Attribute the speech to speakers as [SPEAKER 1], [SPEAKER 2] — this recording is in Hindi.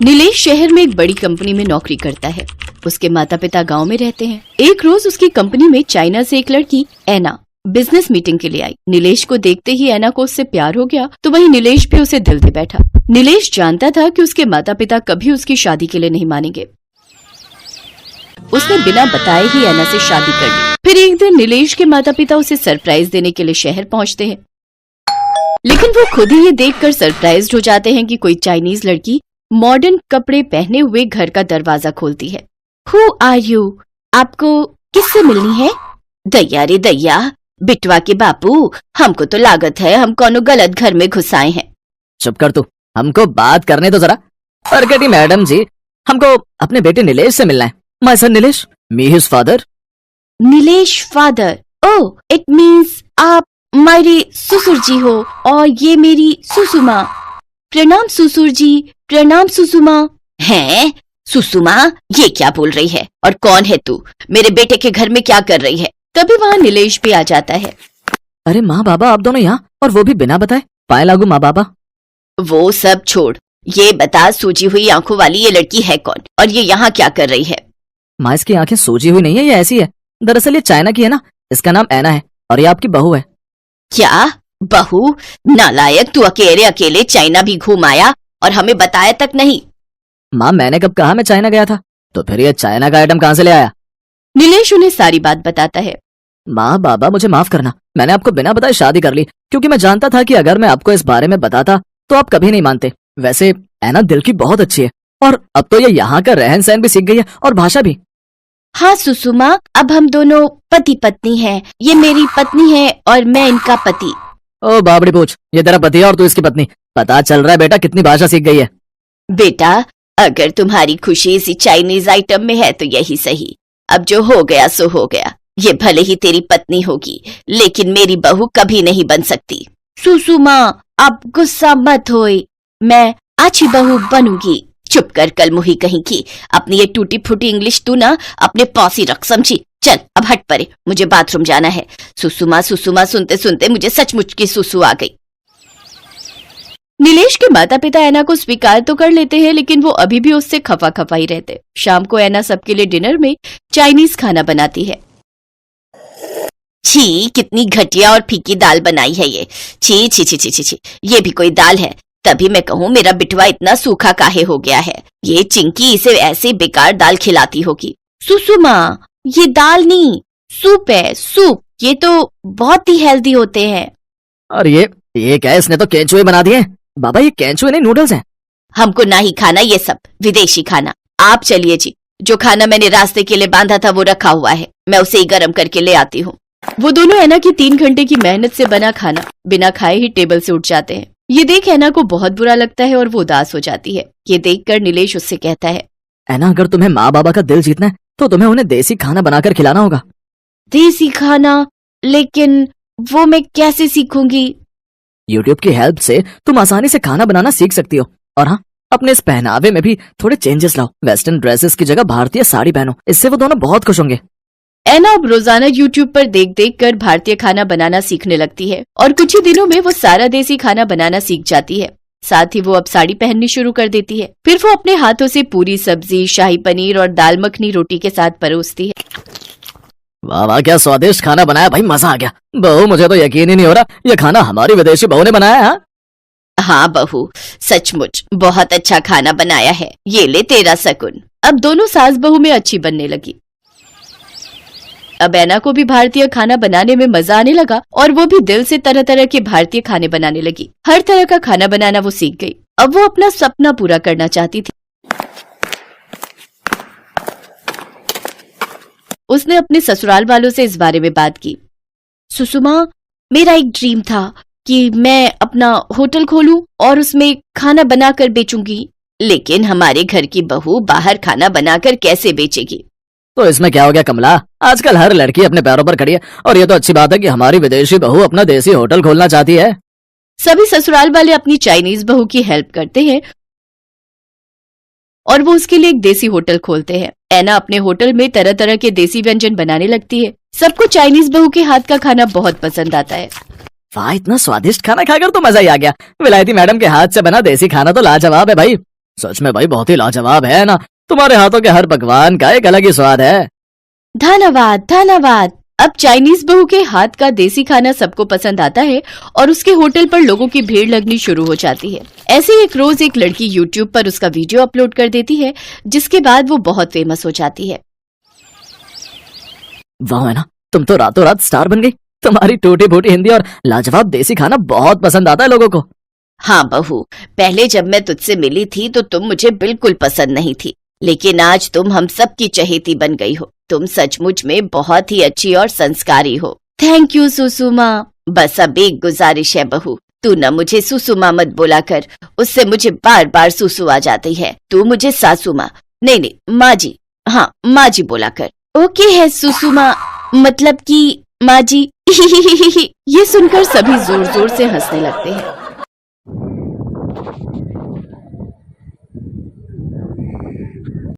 [SPEAKER 1] नीलेश शहर में एक बड़ी कंपनी में नौकरी करता है। उसके माता पिता गांव में रहते हैं। एक रोज उसकी कंपनी में चाइना से एक लड़की ऐना बिजनेस मीटिंग के लिए आई। नीलेश को देखते ही ऐना को उससे प्यार हो गया, तो वहीं नीलेश भी उसे दिल दे बैठा। नीलेश जानता था कि उसके माता पिता कभी उसकी शादी के लिए नहीं मानेंगे। उसने बिना बताए ही ऐना से शादी कर ली। फिर एक दिन नीलेश के माता पिता उसे सरप्राइज देने के लिए शहर पहुंचते हैं, लेकिन वो खुद ही ये देखकर सरप्राइज्ड हो जाते हैं कि कोई चाइनीज लड़की मॉडर्न कपड़े पहने हुए घर का दरवाजा खोलती है। Who are you? आपको किससे मिलनी है? दैया रे दैया, बिटवा के बापू, हमको तो लागत है हम कोनो गलत घर में घुस आए हैं।
[SPEAKER 2] चुप कर तू, हमको बात करने तो जरा। प्रगति मैडम जी, हमको अपने बेटे नीलेश से मिलना है। My son Nilesh, me his father.
[SPEAKER 1] Nilesh father? Oh, it means आप मेरे ससुर जी हो और ये मेरी सुसुमा। प्रणाम ससुर जी, प्रणाम सुसुमा। हैं? सुसुमा, ये क्या बोल रही है और कौन है तू? मेरे बेटे के घर में क्या कर रही है? तभी वहाँ नीलेश भी आ जाता है।
[SPEAKER 2] अरे माँ बाबा, आप दोनों यहाँ, और वो भी बिना बताए? पाए लागू माँ बाबा।
[SPEAKER 1] वो सब छोड़, ये बता सूजी हुई आंखों वाली ये लड़की है कौन और ये यहाँ क्या कर रही है?
[SPEAKER 2] माँ, इसकी आंखें सूजी हुई नहीं है, ये ऐसी है। दरअसल ये चाइना की है ना, इसका नाम ऐना है और ये आपकी बहू है।
[SPEAKER 1] क्या बहू? नालायक, तू अकेले अकेले चाइना भी घूम आया और हमें बताया तक नहीं।
[SPEAKER 2] माँ, मैंने कब कहा मैं चाइना गया था? तो फिर ये चाइना का आइटम कहाँ से ले आया?
[SPEAKER 1] नीलेश उन्हें सारी बात बताता है।
[SPEAKER 2] माँ बाबा, मुझे माफ करना, मैंने आपको बिना बताए शादी कर ली, क्योंकि मैं जानता था कि अगर मैं आपको इस बारे में बताता तो आप कभी नहीं मानते। वैसे ऐना दिल की बहुत अच्छी है और अब तो ये यहाँ का रहन सहन भी सीख गई है और भाषा भी।
[SPEAKER 1] हाँ सुसुमा, अब हम दोनों पति पत्नी हैं। ये मेरी पत्नी है और मैं इनका पति।
[SPEAKER 2] ओ बाबड़ी पूछ, ये तेरा पति है और तू इसकी पत्नी। पता चल रहा है बेटा कितनी भाषा सीख गई है।
[SPEAKER 1] बेटा, अगर तुम्हारी खुशी इसी चाइनीज आइटम में है तो यही सही। अब जो हो गया सो हो गया। ये भले ही तेरी पत्नी होगी, लेकिन मेरी बहू कभी नहीं बन सकती। सुसुमा, अब गुस्सा मत होए, मैं अच्छी बहू बनूंगी। चुप कर कल मुही कहीं की। अपनी ये टूटी फूटी इंग्लिश तू ना अपने पास ही रख, समझी? चल अब हट परे, मुझे बाथरूम जाना है। सुसुमा सुसुमा सुनते सुनते मुझे सचमुच की सुसु आ गई। नीलेश के माता पिता ऐना को स्वीकार तो कर लेते हैं, लेकिन वो अभी भी उससे खफा खफा ही रहते। शाम को ऐना सबके लिए डिनर में चाइनीज खाना बनाती है। छी, कितनी घटिया और फीकी दाल बनाई है ये। छी छी छी छी छी छी, ये भी कोई दाल है? तभी मैं कहूँ मेरा बिटवा इतना सूखा काहे हो गया है। ये चिंकी इसे ऐसे बेकार दाल खिलाती होगी। सुसुमा, ये दाल नहीं, सूप है, सूप। ये तो बहुत ही हेल्दी होते हैं।
[SPEAKER 2] और ये क्या है? इसने तो केंचुए बना दिए। बाबा, ये केंचुए नहीं, नूडल्स हैं।
[SPEAKER 1] हमको ना ही खाना ये सब विदेशी खाना। आप चलिए जी, जो खाना मैंने रास्ते के लिए बांधा था वो रखा हुआ है, मैं उसे ही गर्म करके ले आती हूँ। वो दोनों ऐना की 3 घंटे की मेहनत से बना खाना बिना खाए ही टेबल से उठ जाते हैं। ये देख ऐना को बहुत बुरा लगता है और वो उदास हो जाती है। ये देखकर नीलेश उससे कहता है,
[SPEAKER 2] ऐना, अगर तुम्हें माँ बाबा का दिल जीतना है तो तुम्हें उन्हें देसी खाना बनाकर खिलाना होगा।
[SPEAKER 1] देसी खाना? लेकिन वो मैं कैसे सीखूंगी?
[SPEAKER 2] यूट्यूब की हेल्प से तुम आसानी से खाना बनाना सीख सकती हो। और हाँ, अपने इस पहनावे में भी थोड़े चेंजेस लाओ। वेस्टर्न ड्रेसेस की जगह भारतीय साड़ी पहनो, इससे वो दोनों बहुत खुश होंगे।
[SPEAKER 1] ऐना अब रोजाना यूट्यूब पर देख देख कर भारतीय खाना बनाना सीखने लगती है और कुछ ही दिनों में वो सारा देसी खाना बनाना सीख जाती है। साथ ही वो अब साड़ी पहननी शुरू कर देती है। फिर वो अपने हाथों से पूरी सब्जी, शाही पनीर और दाल मखनी रोटी के साथ परोसती है।
[SPEAKER 2] वाह वाह, क्या स्वादिष्ट खाना बनाया भाई, मजा आ गया। बहू, मुझे तो यकीन ही नहीं हो रहा ये खाना हमारी विदेशी बहू ने बनाया है।
[SPEAKER 1] हाँ बहू, सचमुच बहुत अच्छा खाना बनाया है। ये ले तेरा शगुन। अब दोनों सास बहू में अच्छी बनने लगी। अब ऐना को भी भारतीय खाना बनाने में मजा आने लगा और वो भी दिल से तरह तरह के भारतीय खाने बनाने लगी। हर तरह का खाना बनाना वो सीख गई। अब वो अपना सपना पूरा करना चाहती थी। उसने अपने ससुराल वालों से इस बारे में बात की। सुसुमा, मेरा एक ड्रीम था कि मैं अपना होटल खोलूं और उसमें खाना बनाकर बेचूंगी, लेकिन हमारे घर की बहू बाहर खाना बनाकर कैसे बेचेगी?
[SPEAKER 2] तो इसमें क्या हो गया कमला, आजकल हर लड़की अपने पैरों पर खड़ी है और ये तो अच्छी बात है कि हमारी विदेशी बहू अपना देसी होटल खोलना चाहती है।
[SPEAKER 1] सभी ससुराल वाले अपनी चाइनीज बहू की हेल्प करते हैं और वो उसके लिए एक देसी होटल खोलते हैं। ऐना अपने होटल में तरह तरह के देसी व्यंजन बनाने लगती है। सबको चाइनीज बहू के हाथ का खाना बहुत पसंद आता है।
[SPEAKER 2] वाह, इतना स्वादिष्ट खाना खाकर तो मजा ही आ गया। विलायती मैडम के हाथ से बना देसी खाना तो लाजवाब है भाई। सच में भाई बहुत ही लाजवाब है ना, तुम्हारे हाथों के हर पकवान का एक अलग ही स्वाद है।
[SPEAKER 1] धन्यवाद धन्यवाद। अब चाइनीज बहू के हाथ का देसी खाना सबको पसंद आता है और उसके होटल पर लोगों की भीड़ लगनी शुरू हो जाती है। ऐसे ही एक रोज एक लड़की यूट्यूब पर उसका वीडियो अपलोड कर देती है, जिसके बाद वो बहुत फेमस हो जाती है।
[SPEAKER 2] वाह है ना, तुम तो रातों रात स्टार बन गई। तुम्हारी टूटी फूटी हिंदी और लाजवाब देसी खाना बहुत पसंद आता है लोगों को।
[SPEAKER 1] हाँ बहू, पहले जब मैं तुझसे मिली थी तो तुम मुझे बिल्कुल पसंद नहीं थी, लेकिन आज तुम हम सबकी चहेती बन गई हो। तुम सचमुच में बहुत ही अच्छी और संस्कारी हो। Thank you Susuma. बस अब एक गुजारिश है बहू, तू न मुझे सुसुमा मत बोला कर, उससे मुझे बार बार सुसु आ जाती है। तू मुझे सासुमा नहीं माँ जी, हाँ माँ जी बोला कर। ओके है सुसुमा, मतलब कि माँ जी। ये सुनकर सभी जोर जोर से हंसने लगते हैं।